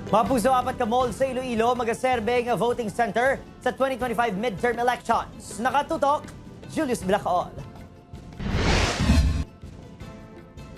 Mapuso apat ka mall sa Iloilo magaserbeng voting center sa 2025 midterm elections. Nakatutok, Julius Blacaol.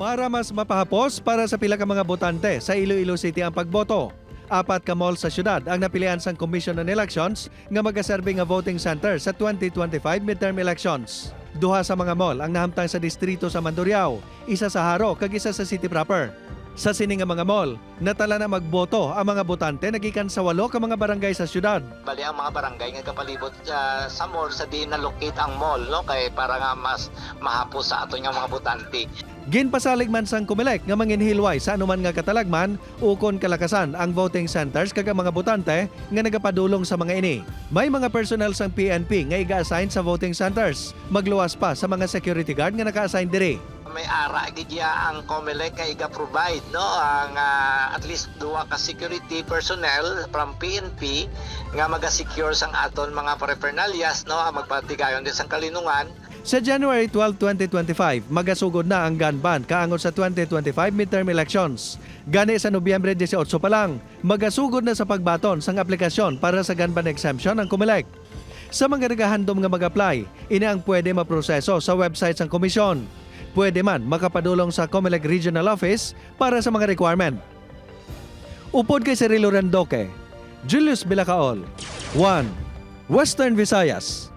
Para mas mapahapos para sa pila ka mga botante sa Iloilo City ang pagboto. Apat ka mall sa syudad ang napilian sang Commission on Elections nga magaserbe nga voting center sa 2025 midterm elections. Duha sa mga mall ang nahamtang sa distrito sa Mandurriao, isa sa Haro kag isa sa city proper. Sa sini nga mga mall, natala na magboto ang mga botante nagikan sa 8 ka mga barangay sa syudad. Bali ang mga barangay nga kapalibot sa mall sa di na-locate ang mall, no, kay para nga mas mahapos sa ato nga mga botante. Ginpasalig man sang Comelec nga manginhilway sa anuman nga katalagman ukon kalakasan ang voting centers kag ang mga botante nga nagapadulong sa mga ini. May mga personnel sang PNP nga iga-assign sa voting centers. Magluwas pa sa mga security guard nga naka-assign diri. May ara gidya ang Comelec nga iga-provide, no, ang at least duwa ka security personnel from PNP nga maga-secure sang aton mga paraphernalias, no, ang magpatigayon din sang kalinungan. Sa January 12, 2025, magasugod na ang gun ban kaangon sa 2025 midterm elections. Gani sa Nobyembre 18 pa lang, magasugod na sa pagbaton sang aplikasyon para sa gun ban exemption ang Comelec. Sa mga nagahandom nga mag-apply, ini ang pwede maproseso sa website sang komisyon. Pwede man makapadulong sa Comelec Regional Office para sa mga requirement. Upod kay Cirilo Rendoque, Julius Blacaol, 1. Western Visayas.